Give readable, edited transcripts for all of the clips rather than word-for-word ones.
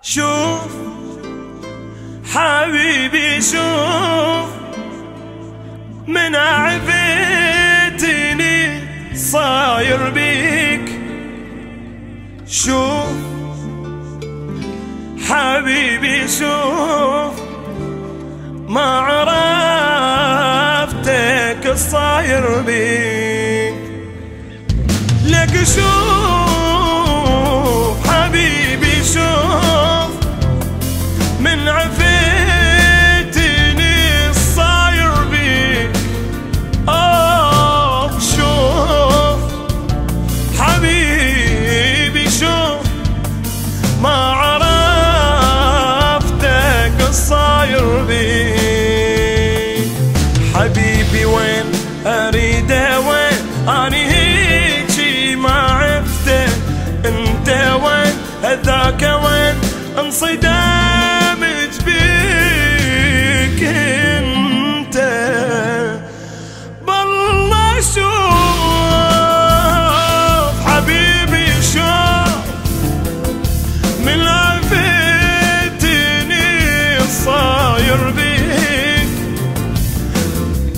شوف حبيبي شوف من عفتني صاير بيك. شوف حبيبي شوف ما عرفتك الصاير بيك. لك شوف حبيبي شوف من عفتني الصاير بيك. شوف حبيبي شوف ما عرفتك الصاير بيك. حبيبي وين اريده وين اني هيجي ما عرفته. انت وين هذاك وين انصدمت بيك انت. بالله شوف حبيبي شوف من عفتني الصاير بيك.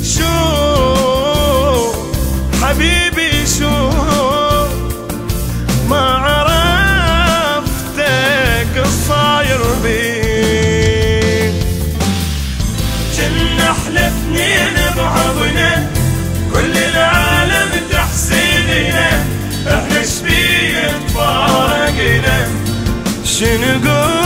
شوف حبيبي شوف ما عرفتك الصاير بيك. جن حلفني نبعضنا كل العالم تحسيننا، احنا شبيه تفارقنا شنقول